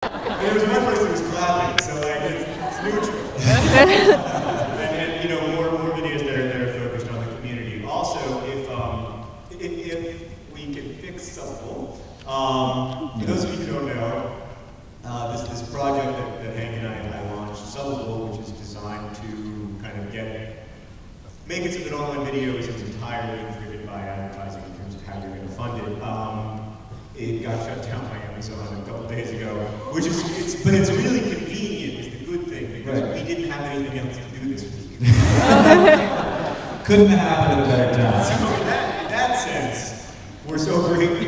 There was one person who was clapping, so like it's neutral. and you know, more videos that are focused on the community. Also, if we can fix something, for those of you who don't know, this project that Hank and I launched, Subbable, which is designed to kind of make it so that online video is entirely driven by advertising in terms of how you're going to fund it. It got shut down by Amazon a couple days ago, but it's really convenient is the good thing, because we didn't have anything else to do this week. Couldn't happen at a better time. So in that sense, we're so grateful.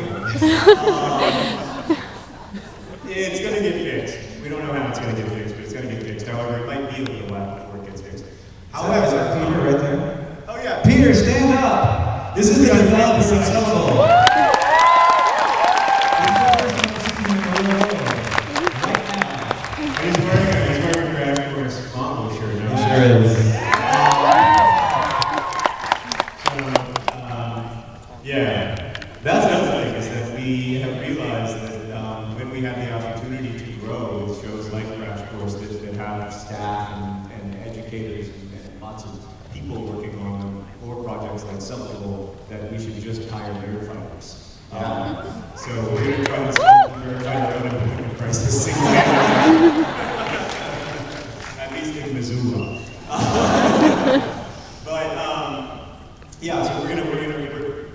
It's going to get fixed. We don't know how it's going to get fixed, but it's going to get fixed. However, it might be a little while before it gets fixed. However, is that Peter right there? Oh yeah. Peter, stand up! This is the developer of Subbable. He's wearing a Crash Course Mambo shirt. He sure is. Yeah, that's another thing, is that we have realized that when we have the opportunity to grow with shows like Crash Course that have staff and educators and lots of people working on them, or projects like Subbable, that we should just hire nerd fighters. So we're going to try to run a crisis at least in Missoula. But yeah, so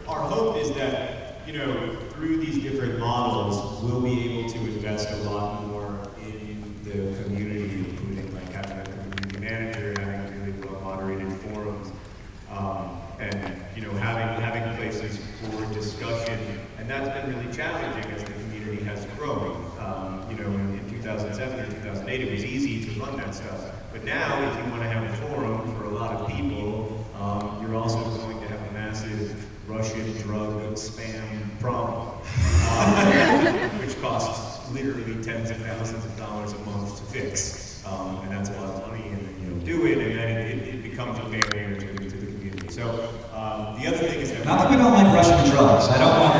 our hope is that, you know, through these different models, we'll be able to invest a lot more in the community, including like having a community manager, having really well-moderated forums, and you know, having places for discussion. And that's been really challenging as the community has grown. You know, in 2007 or 2008, it was easy to run that stuff. But now, if you want to have a forum for a lot of people, you're also going to have a massive Russian drug spam problem, which costs literally tens of thousands of dollars a month to fix. And that's a lot of money, and you don't do it, and then it becomes a barrier to the community. So the other thing is that... Not that we don't like Russian drugs. I don't want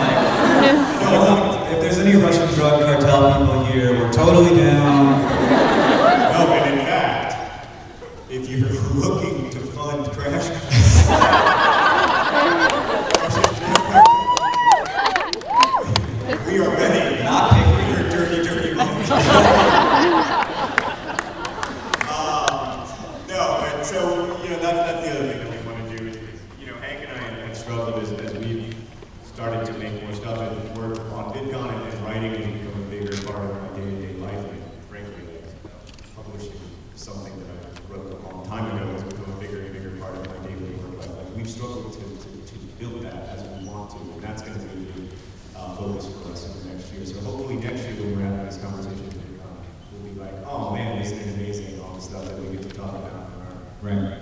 if there's any Russian drug cartel people here, we're totally down. No, and in fact, if you're looking to fund Crash we are ready. Not picking your dirty loans. No, but so, you know, that's the other thing that we want to do is, you know, Hank and I have struggled as we've started to make more stuff and work on VidCon, and writing has become a bigger part of my day-to-day life, and frankly, publishing something that I wrote a long time ago has become a bigger and bigger part of my daily work life. Like, we've struggled to build that as we want to, and that's going to be a big focus for us in the next year. So hopefully next year when we're having this conversation, we'll be like, oh man, this is amazing, all the stuff that we get to talk about. Right.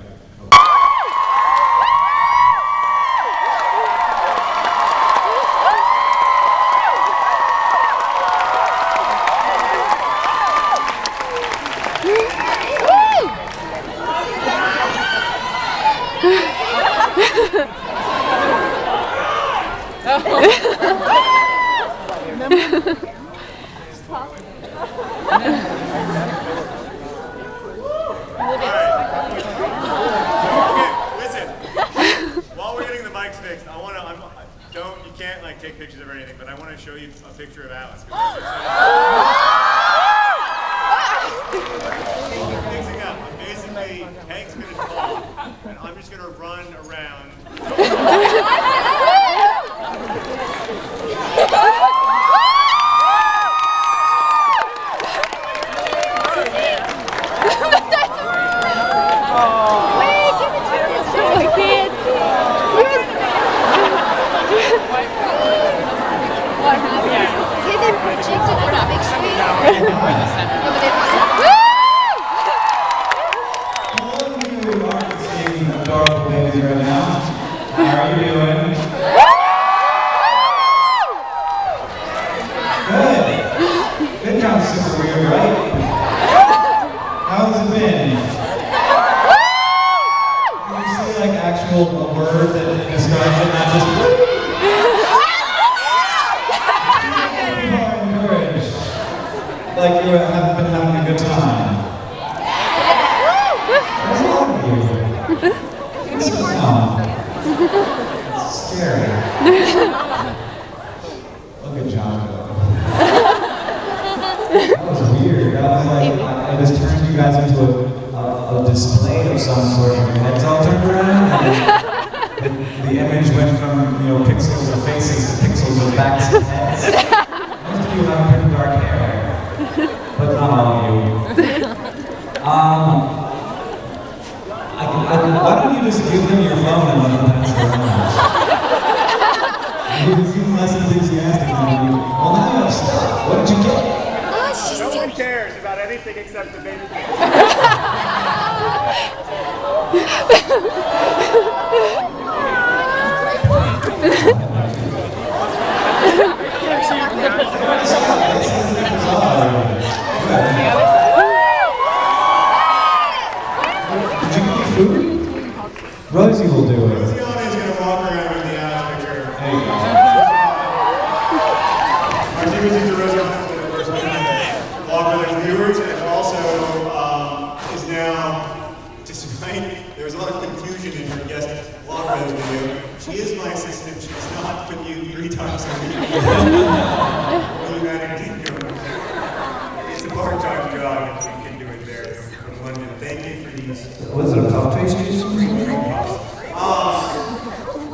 You can't like take pictures of anything, but I want to show you a picture of Alice. Mixing up. Basically, Hank's going to talk, and I'm just going to run around. A word that describes it, not just people are encouraged. Like you haven't been having a good time? There's a lot of you. Sit down. It's scary. Look at John go. That was weird. That was like, I just turned you guys into a display of some sort. Your heads all turned around. And the image went from, pixels of faces to pixels of backs and heads. Most of you have pretty dark hair, but not all of you. Why don't you just give them your phone and let them pass it around? You seem less enthusiastic than you. Well, now you have stuff. What did you get? No one cares about anything except the baby. Did you get food? Rosie will do it. Rosianna is going to walk around with the ass picture. There you go. Our team is into Rosianna for the first minute. Walk with our viewers, and also is now, despite there was a lot of confusion in her guest walk with us video, she is my assistant. She's not with you 3 times a week. It's a part-time job, and she can do it there from London. Thank you for these. Was it a puff pastry?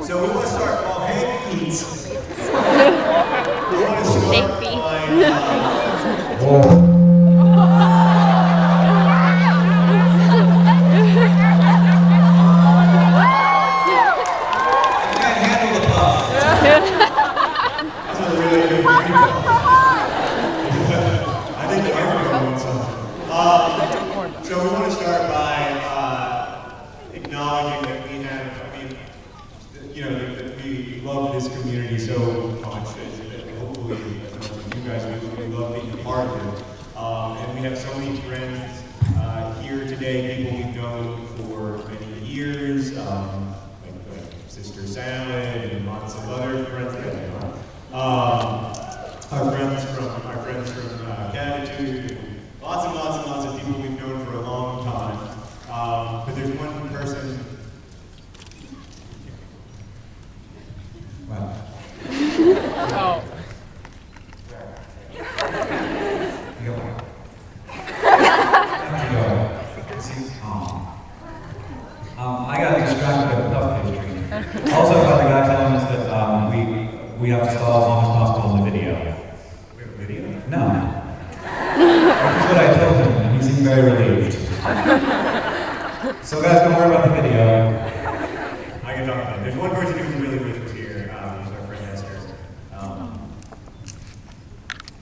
So we want to start all hey eats. We want to start by so we want to start by acknowledging that we have, that we love this community so much, that hopefully as much as you guys we love being a part of it. And we have so many friends here today, people we've known for many years, like Sister Salad and lots of other friends. Our friends from Gratitude, and lots and lots of people we've known for a long time. But there's one person. Wow. Oh. I got distracted by the puff pastry. Also by the guy telling us that we have to stall as long as possible in the video. We have a video? No. That's what I told him, and he seemed very relieved. So guys, don't worry about the video. I can talk about it. There's one person who really wish was here, who's our friend Esther.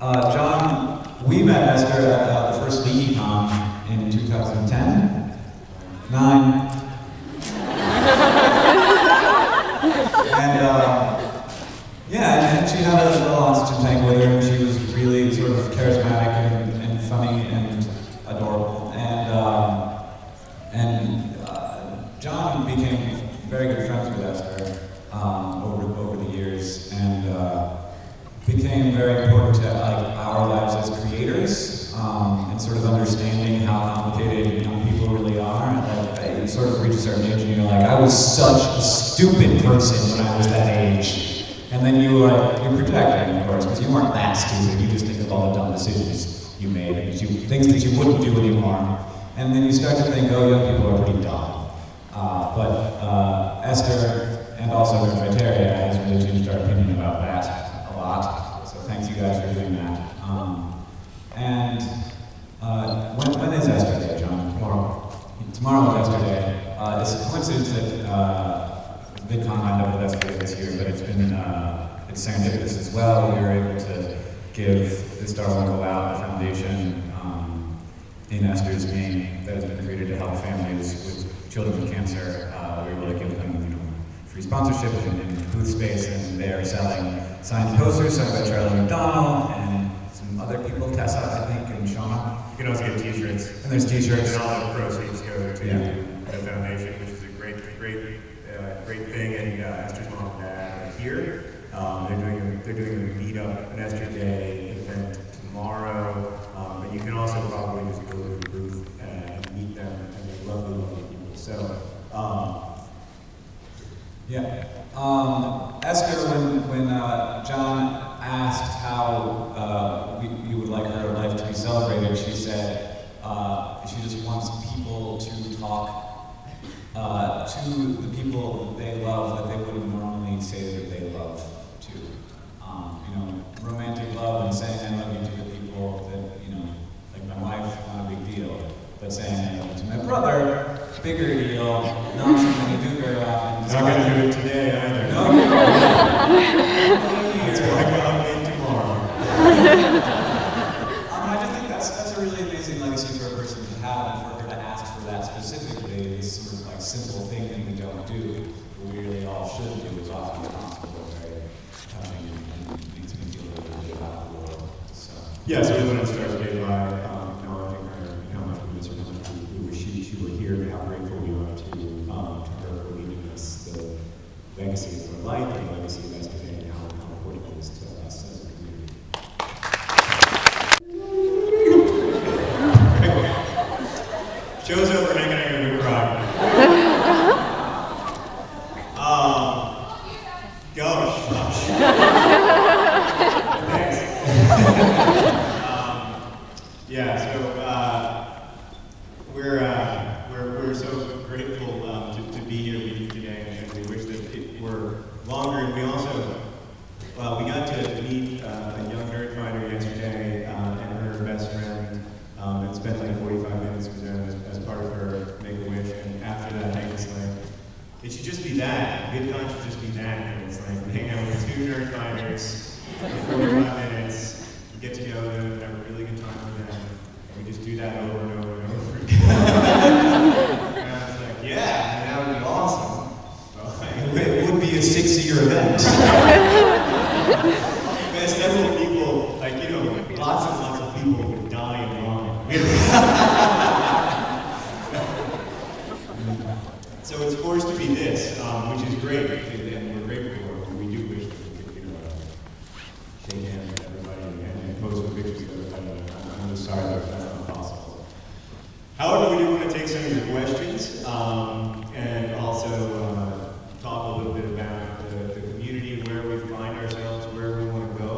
John, we met Esther at the first VidCon in 2010. 9. And she had a little oxygen tank with her, and she was really sort of charismatic and funny and adorable. And John became very good friends with Esther over the years, and became very important to our lives as creators, and sort of understanding how complicated young people really are. You sort of reach a certain age and you're like, I was such a stupid person when I was that age. And then you're protecting, of course, because you weren't that stupid. You just think of all the dumb decisions you made, and things that you wouldn't do anymore. And then you start to think, oh, young people are pretty dumb. But Esther, and also Viteria, has really changed our opinion about that a lot. So thanks you guys for doing that. When is Esther Day, John? Tomorrow. Tomorrow is Esther Day. It's a coincidence that VidCon lined up with Esther Day this year, but it's been it's serendipitous as well. We were able to give the Star One Go Out Foundation in Esther's name that has been created to help families with children with cancer. We were able to give them free sponsorship and booth space, and they are selling signed posters signed by Charlie McDonald and some other people, Tessa, I think, and Shauna. You can also get t-shirts. And there's t-shirts. And all the proceeds go to the foundation, which is a great thing. And Esther's mom and dad are here. They're doing a meetup, an Esther Day event tomorrow. But you can also probably just go to the booth and meet them, and they're lovely, lovely people. So, yeah. Esther, when John asked how you would like her life to be celebrated, she said she just wants people to talk to the people they love that they wouldn't normally say that they love to. You know, romantic love and saying I love you to the people that, you know, like my wife, not a big deal, but saying I love you to my brother, bigger deal, not something you do very often. not going to do it today either. No. That's why I'm in tomorrow. I just think that's a really amazing legacy for a person to have, and for her to ask for that specifically, this sort of like simple thing that we don't do, but we really all should do as often as possible. Very touching and makes me feel really good about the world. So. Yeah, so we want to start today by acknowledging her and how much we miss her, how much we wish she were here, and how grateful we are to her for leaving us the legacy of her life and the legacy of yesterday, and how important it is to us as a community. Show's over, hanging out here to cry. Gosh. Thanks. Yeah, so we're so grateful to be here with you today, and we wish that it were longer. And we also we got to meet a young nerd fighter yesterday and her best friend, and spent like 45 minutes with them as part of her Make-A-Wish. And after that, Hank was like, it should just be that. VidCon should just be that. And it's like we hang out with two nerd fighters for 45 minutes, we get to know them, and have a really good time with them. And we just do that over and over and over again. And I was like, yeah, and that would be awesome. Well, it would be a 6-year event. There's several people, like, you know, lots and lots of people would die in line. So it's forced to be this, which is great, and we're grateful for it. We do wish that we could, you know, shake hands with everybody and pose a picture with everybody. I'm just sorry that that's not possible. However, we do want to take some of your questions and also talk a little bit about the community, where we find ourselves, where we want to go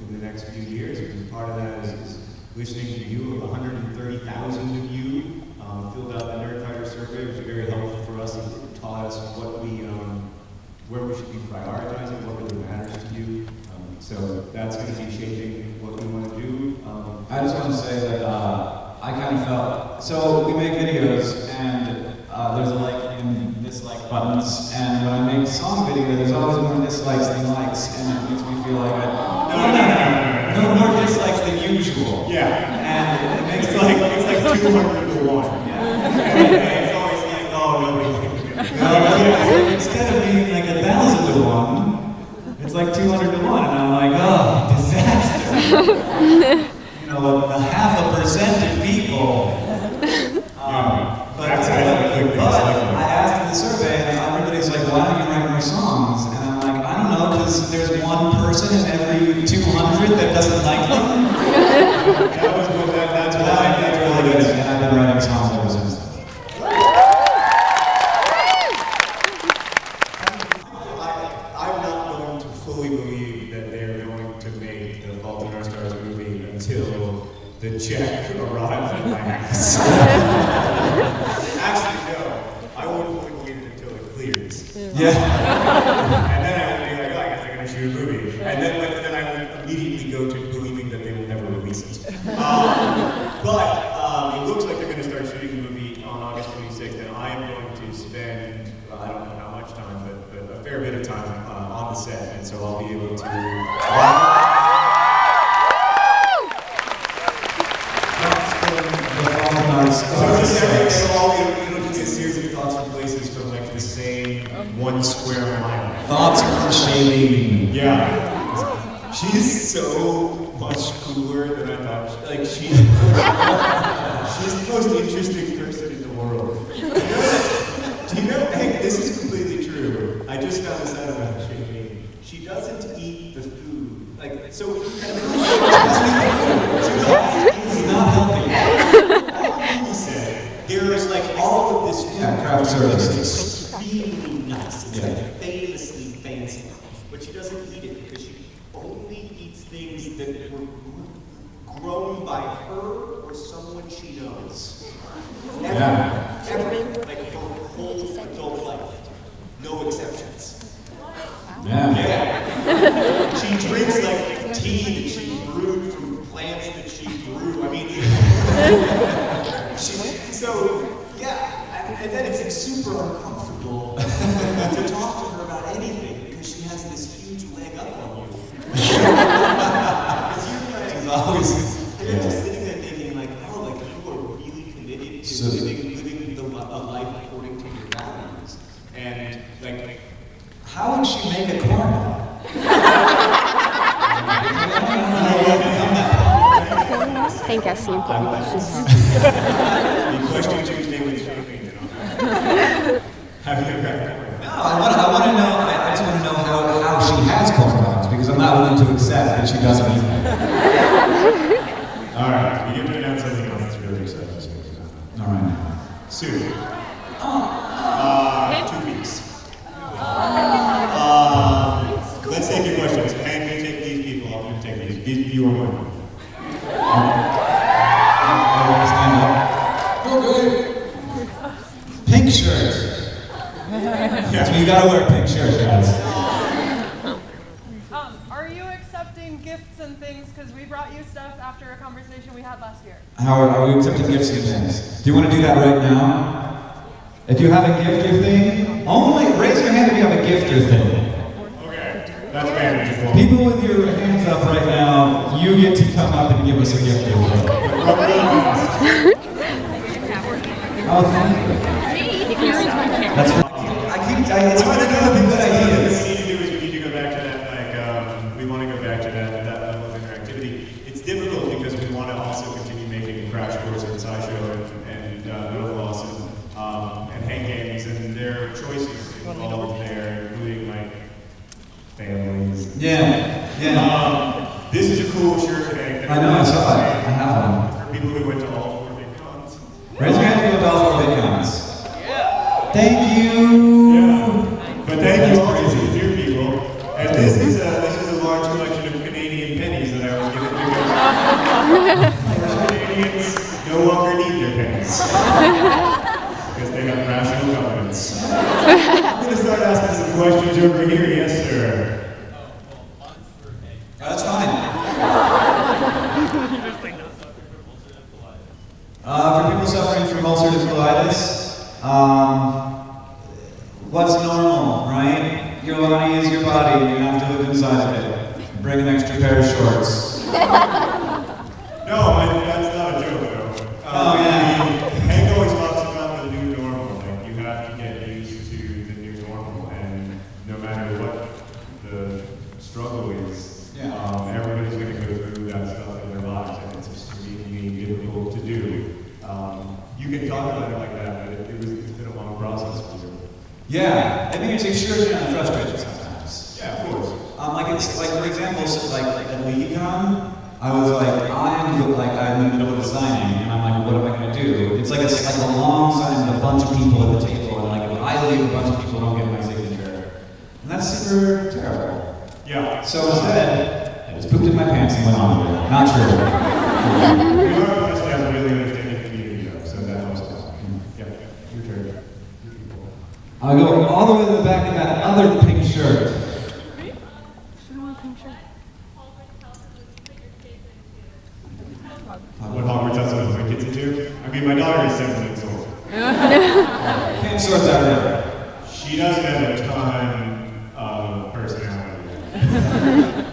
in the next few years. Because part of that is listening to you. 130,000 of you filled out the Nerd Fighter survey, which was very helpful for us. It taught us what where we should be prioritizing, what really matters to you. So that's going to be shaping what we want to do. I just want to say that I kind of felt, so we make videos and there's a like and dislike buttons, and when I make song video, there's always more dislikes than likes, and it makes me feel like no more dislikes than usual. Yeah. And it makes it's like 200 to 1. Yeah. And it's always like, oh, nobody thinks of it. Instead of being like 1,000 to 1, it's like 200 to 1, and I'm like, oh, disaster. You know, a 0.5% of people. But I asked in the survey, and everybody's like, why don't you write more songs? And I'm like, I don't know, because there's one person in every 200 that doesn't like them. That's really good, and I've been writing songs ever since then. I'm not going to fully believe that they're going to make the Fault in Our Stars movie until the check arrives at my house. Actually, no. I won't fully believe it until it clears. Yeah. And then I would be like, oh, I guess they're going to shoot a movie. And then I would immediately go to believing that they will never release it. But it looks like they're going to start shooting the movie on August 26th, and I am going to spend, I don't know how much time, but a fair bit of time on the set, and so I'll be able to... It'll just be a series of thoughts from places from like the same 1 square mile. Thoughts from Shailene. Yeah. She's so much cooler than I thought. She's the most interesting person in the world. Do you know, hey, this is completely true. I just found this out about Shailene. She doesn't eat the food. Like, so kind of service. It's extremely nice. It's like famously fancy. But she doesn't eat it because she only eats things that were grown by her or someone she knows. Ever. Like her whole adult life. No exceptions. Yeah. She drinks like tea that she brewed from plants that she grew. I mean, and then it's super uncomfortable to talk to her about anything because she has this huge leg up on you. Because you're just sitting there thinking like, oh, like you are really committed to living a life according to your values. And like, how would she make a corn dog? I think I see important questions. The question Tuesday with shaping, you know. Have you ever had corn? No, I want to know. I just want to know how she has corn dogs because I'm not willing to accept that she doesn't eat them. All right, we get to announce something else that's really exciting this week. All right. Soon. 2 weeks. Let's take your questions. And you take these people. I'm going to take these. These you are one. Stand up. Okay. Pink shirt. That's when you gotta wear a pink shirt, guys. Are you accepting gifts and things? Because we brought you stuff after a conversation we had last year. Are we accepting gifts and things? Do you want to do that right now? If you have a gift or thing, only raise your hand if you have a gift or thing. Okay, that's manageable. People with your hands up right now, you get to come up and give us a gift or thing. Oh, thank you. That's right. It's hard to come up with good ideas. What we need to do is we need to go back to that, we want to go back to that level of interactivity. It's difficult because we want to also continue making Crash Course and SciShow and No Floss and Hang Games, and there are choices involved there, including like families. Yeah. This is a cool shirt. I know, I saw it. I have one. For people who went to all 4 VidCons. Raise your hand if you went to all 4 VidCons. Thank you. Yeah. But thank you also to the dear people. And this is a large collection of Canadian pennies that I was given to Canadians no longer need their pennies. Because they have rational governance. I'm going to start asking some questions over here. Yes, sir. That's fine. For people suffering from ulcerative colitis, what's normal, right? Your body is your body, and you have to live inside of it. Bring an extra pair of shorts. No, that's not a joke, though. Oh, yeah. Hank always talks about the new normal. Like, you have to get used to the new normal, and no matter what the struggle is, everybody's going to go through that stuff in their lives, and it's extremely difficult to do. You can talk about it like that, but it's been a long process for you. Yeah, I think it's extraordinarily frustrating sometimes. Yeah, of course. Like for example, like at VidCon, I was like, I'm in the middle of a signing, and I'm like, what am I going to do? It's like a long sign with a bunch of people at the table, and like if I leave, a bunch of people don't get my signature, and that's super terrible. Yeah. So instead, I just pooped in my pants and went on with it. Not true. We are blessed to have a really understanding community, though, so that helps us. Yeah, your turn. I'll go all the way to the back of that other pink shirt. What Hogwarts tells us my kids into? I mean, my daughter is 7 years old. Can't sort that out. She doesn't have a ton of personality.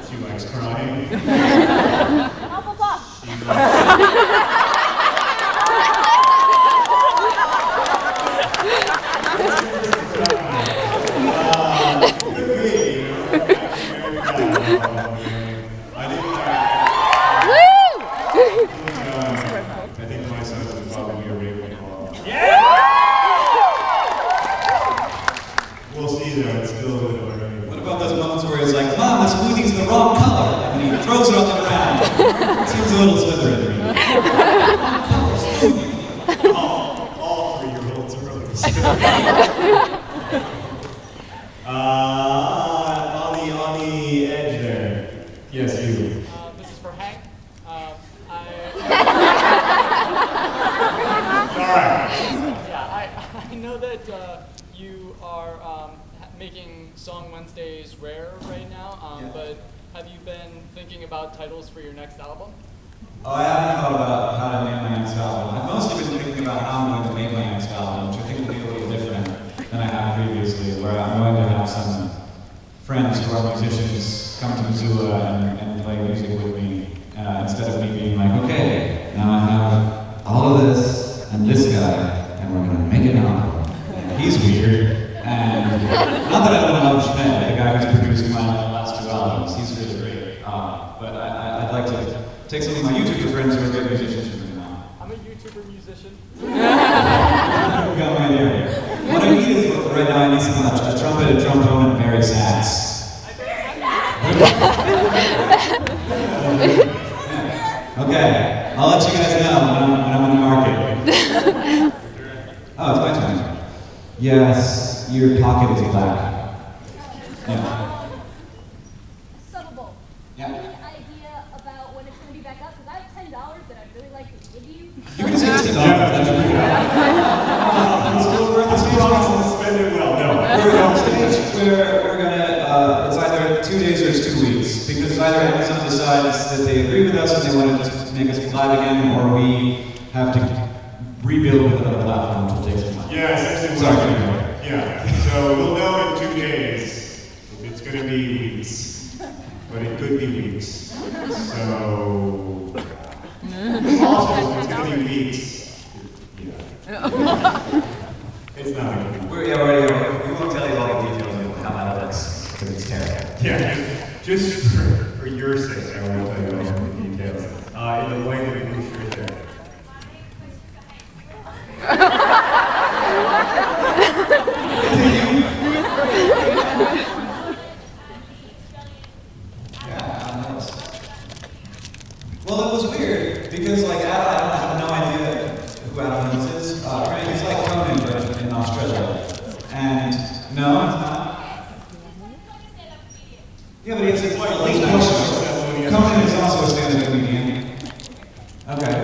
She likes crying. She likes... I think my son is probably a Ravenclaw. Yeah! We'll see though, it's still a bit of a... What about those moments where he's like, Mom, this smoothie's the wrong color, and he throws it thinking about titles for your next album? Oh, I haven't thought about how to name my next album. I've mostly been thinking about how I'm going to make my next album, which I think will be a little different than I have previously, where I'm going to have some friends who are musicians come to Missoula and play music with me, instead of me being like, okay, now I have all of this and this guy, and we're going to make an album. And he's weird, and not that I don't love Schmidt, the guy who's produced my last two albums, he's really great, but I'd like to take some of my YouTuber friends who are good musicians and bring them on. I'm a YouTuber musician. Got my idea. What I need is, right now, I need some a trumpet, a trombone, and Barry sax. Okay, I'll let you guys know when I'm in the market. Oh, it's my turn. Yes, your pocket is black. Yeah. Subtle. Yeah. Any idea about when it's going to be back up? Because I have $10 that I'd really like to give you. You're going to say $60. That's really good. We're at the stage where We'll spend it well. No. we're at the stage where we're going to, it's either 2 days or it's 2 weeks. Because either Amazon decides that they agree with us and they want to just make us live again, or we have to rebuild with another platform, which will take some time. Yeah, essentially. Sorry. Yeah. So we'll know in 2 days if it's going to be weeks, but it could be weeks. So also, if it's going to be weeks, yeah. It's not going to be. We won't tell you all the details of how that looks, because it's terrible. Yeah, just for your sake, I won't tell you all the details. In the way that we sure there. Well, it was weird, because like I have no idea who Adam Mills is. He's like Conan, but in Australia. And no, it's not. Yeah, but it's like late night show. Conan is also a stand-up comedian. Okay.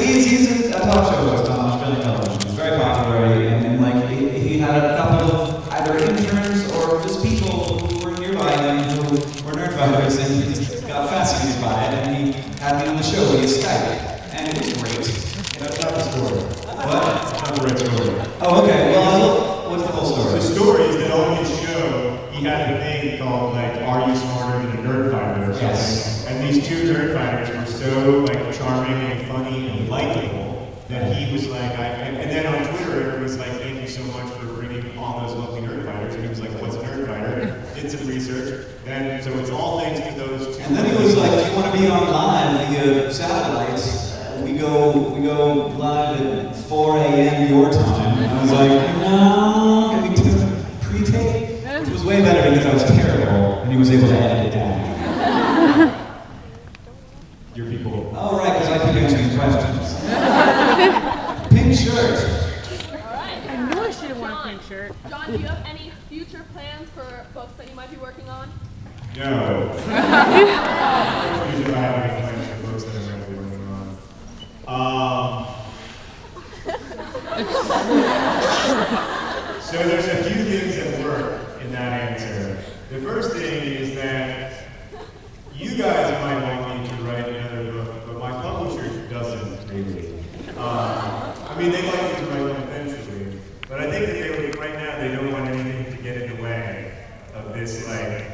He's a talk show host on Australian television. He's very popular, and like he had a couple of either interns or just people who were nearby him who were nerd fighters, and he just got fascinated by it, and he had me on the show via Skype, and it was great. That's not the story. What? That's not the right story. Oh, okay. Well, what's the whole story? The story is that on his show, he had a thing called like, "Are You Smarter Than a Nerd Fighter?" or something. Yes. And these two nerd fighters were so like charming and funny and likable that he was like, and then on Twitter, everyone was like, "Thank you so much for bringing all those lovely nerd fighters." And he was like, "What's a nerd fighter?" Did some research, and so it's all thanks to those two. And then he was like, "Do you want to be on live via satellite? We go live at 4 a.m. your time." And I was like, "No, can we do a pre-tape?" Which was way better because I was terrible, and he was able to edit it down. Your people. Oh, right, because I keep answering questions. Pink shirt. Alright. I knew I should have worn a pink shirt. John, do you have any future plans for books that you might be working on? No. Usually I have any plans for books that I'm going to be working on. So there's a few things that work in that answer. The first thing is that you guys might want me to write another book, but my publisher doesn't really. I mean, they like me to write one eventually, but I think that right now they don't want anything to get in the way of this like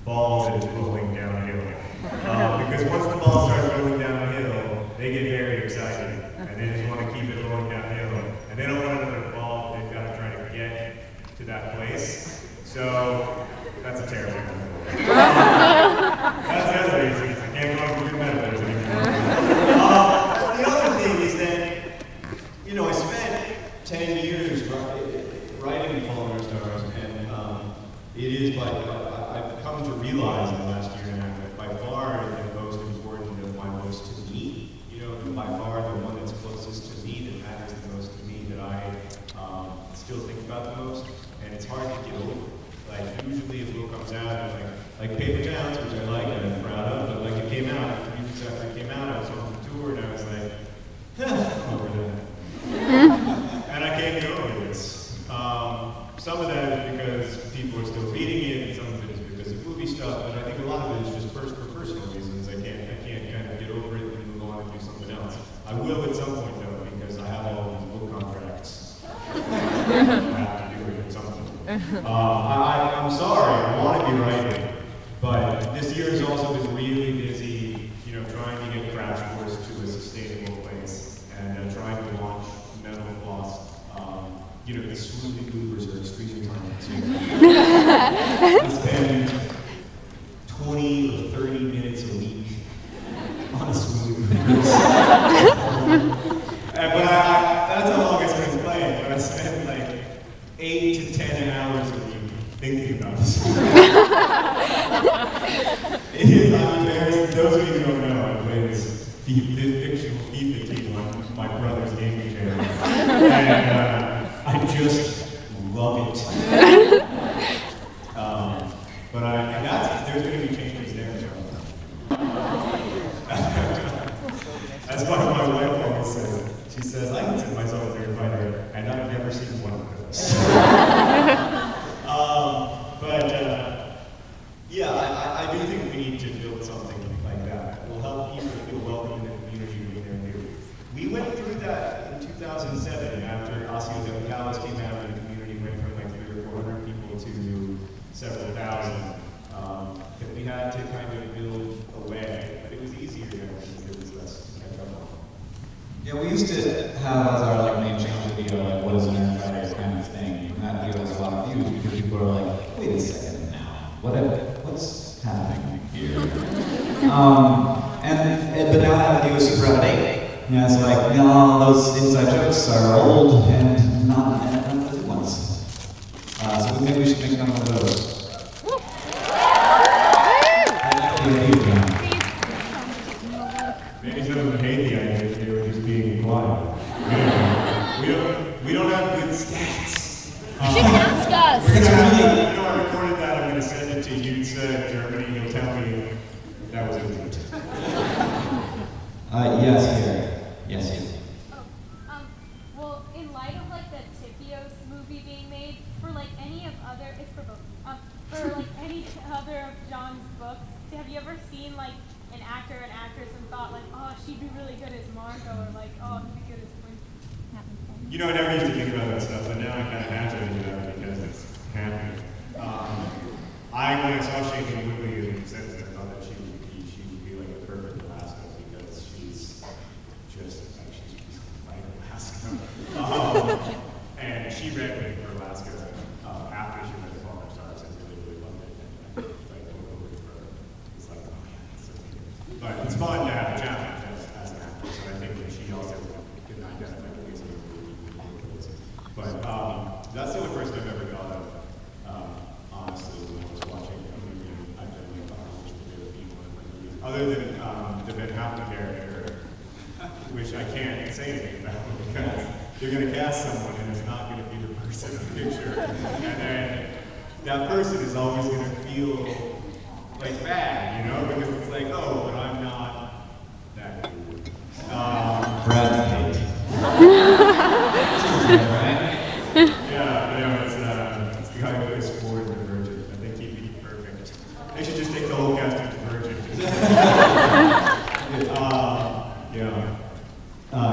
ball that is rolling downhill. Because once the ball starts rolling downhill, they get very excited, and they just want to keep it rolling downhill, and they don't want another ball. They've got to try to get to that place. So that's a terrible thing. That's the other reason. I can't go on with good metaphors anymore. The other thing is that, you know, I spent 10 years writing Fallen Stars, and it is I've come to realize in the last year and a half that by far the most important of my books to me, you know, by far the one that's closest to me, that matters the most to me, that I still think about the most, and it's hard to get over. Like, usually a book comes out, and like Paper Towns, which I like and I'm proud of, but like it came out, 3 weeks after it came out, I was on the tour, and I was like, I'm over that. And I can't get over this. Some of that is because people are still reading it, and some of it is because of movie stuff, but I think a lot of it is just personal. will at some point though, because I have all these book contracts. I have to do it at some point. I'm sorry, I want to be writing, but this year has also been really busy, trying to get Crash Course to a sustainable place and trying to launch Mental Floss. The swooning Ubers are extremely time-consuming. I spend 20 or 30 minutes a week on a swoon Ubers. But that's how long I spend playing, but I spend like 8 to 10 hours a week thinking about this. I'm embarrassed. Those of you who don't know, I play this fictional FIFA team on my brother's gaming channel. And I just love it. But there's going to be changes there. That's what my wife always says. She says, I consider myself a fair fighter, and I've never seen one of those. Yeah, I do think we need to build something like that. It will help people feel welcome in the community when they're new. We went through that in 2007 after Osio de Callis came out and the community went from like 300 or 400 people to several thousand. That we had to kind of build a way, but it was easier now because there was less to catch up on. Yeah, we used to have as our main channel video, what is an Iron Fighter kind of thing. And that video has a lot of views because people are like, wait a second now, what's happening here? But now that video is super outdated. It's like, no, those inside jokes are old and not the good ones. So maybe we should make one of those. Maybe some of them hate the idea that they were just being blind. We don't have good stats. You should ask us. I recorded that. I'm going to send it to you to Germany. You'll tell me that was a good. Yes, here. Yes. Well, in light of like the Tipios movie being made, for like any of other, it's for both, for like any other of John's books, have you ever seen like an actor and actress and thought like, oh, she'd be really good as Marco, or like, oh, he'd be good as Quinn? I never used to think about that stuff, but now I kind of have to think about it because it's happening. When I saw Shaking Woodley in Sense, I thought that she would be like a perfect Alaska because she's just like she's like Alaska. And she read me for Alaska after she read the Fallen Stars and really loved it. And like over for it's like, oh yeah, it's so good. But it's fun to have a challenge as an actor, so I think that she also can identify the ways of the movie. But that's the only person I've ever thought of, honestly, when I was watching a movie. I've done like a people in movies. Other than the Ben Houten character, which I can't say anything about because you're going to cast someone and it's not going to be the person in the picture. And then that person is always going to feel like bad, because it's like, oh, but I'm not that good. Brad Pitt. It's the guy who plays Ford in Divergent. I think he'd be perfect. They should just take the whole cast of Divergent.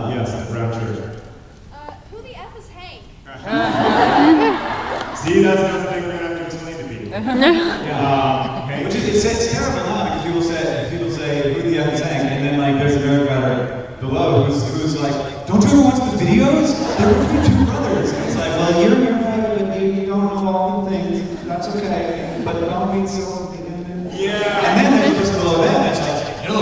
Yes, the brown shirt. Who the F is Hank? See, that's another thing we're going to have to explain to people. Hey, which is, it's terrible now because people say, who the F is Hank? And then like there's a nerd writer below who's like, don't you ever watch the videos? They're between two brothers. And it's like, well, you're a nerd writer, but you don't know all the things. That's okay. But don't be so. Yeah. And then there's just below them, it's like, no.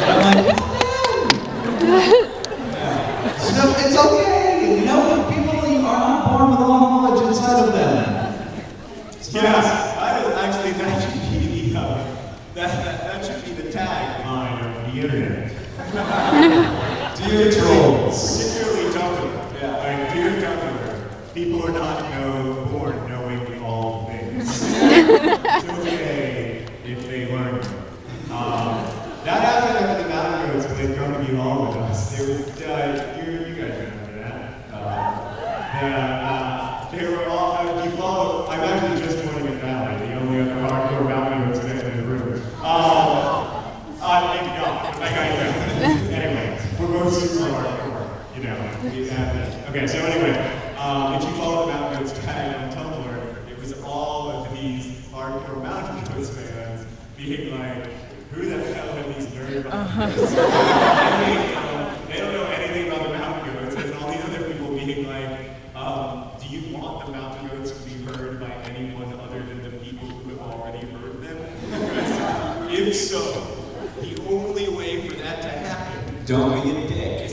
I'm like, so it's okay. People are not born with all knowledge inside of them. Yes, that should be the tagline of the internet. Dear trolls. Particularly Tumblr. Like, dear Tumblr, people are not born knowing all things. It's okay if they learn. That happened after the Mountain Goats when they come to be all with us. There was, you guys remember that. They were all, I'm actually just joining a family, the only other hardcore Mountain Goats in the room. Maybe not, but like anyway, we're both super hardcore, you know. Okay, so anyway, if you follow the Mountain Goats tag on Tumblr, it was all of these hardcore Mountain Goats fans being like, who the hell are these nerd Mountain Goats? They don't know anything about the Mountain Goats, and all these other people being like, do you want the Mountain Goats to be heard by anyone other than the people who have already heard them? If so, the only way for that to happen, Don't be a dick.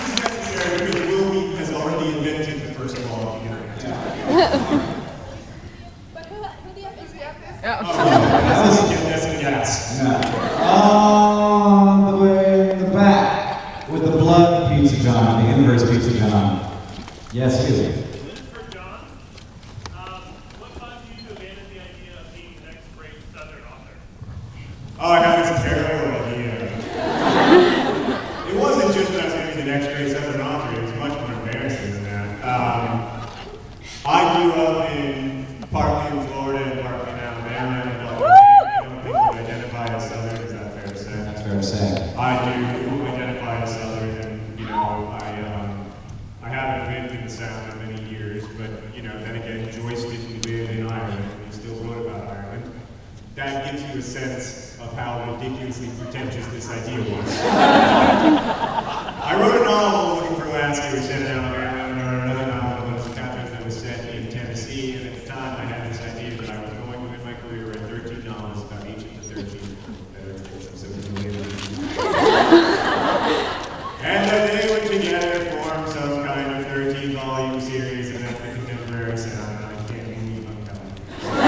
is necessary because Will has already invented the first law of the internet. But who do you have to say? That was a guess. On the way in the back with the blood pizza John, the inverse pizza John. Yes, you. This is for John. What caused you to abandon the idea of being the next great Southern author? Oh, I had this terrible idea. It wasn't just that I was going to be the next great Southern author, it was much more embarrassing than that. I grew up partly in Florida and partly in Alabama, and I don't think I identify as Southern, is that fair to say? That's fair to say. I do identify as Southern, and you know, I haven't lived in the South for many years, but you know, then again, Joyce didn't live in Ireland, and he still wrote about Ireland. That gives you a sense of how ridiculously pretentious this idea was. I wrote a novel looking for Alaska, which set in Alabama, and I wrote another novel, one of the chapters that was set in Tennessee, and at the time I had this idea that I was going to end my career in 13 novels about each of the 13 and that they would together form some kind of 13-volume series, and that's the contemporary sound, and I can't believe I'm telling you. I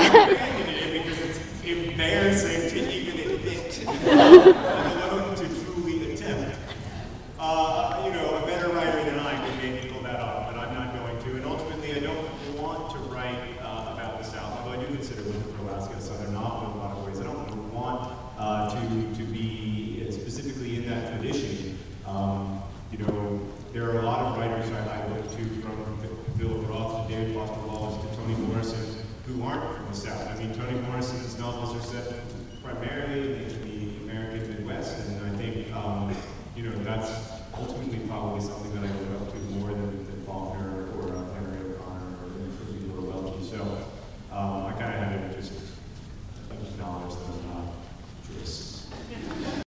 abandoned it because it's embarrassing to even admit, let alone to truly attempt. You know, a better writer than I could maybe pull that off, but I'm not going to, and ultimately I don't want to write about the South, although I do consider Looking for Alaska a Southern novel in a lot of ways. I don't want to be specifically in that tradition. You know, there are a lot of writers I look to, from Philip Roth to David Foster Wallace to Toni Morrison, who aren't from the South. I mean, Toni Morrison's novels are set primarily in the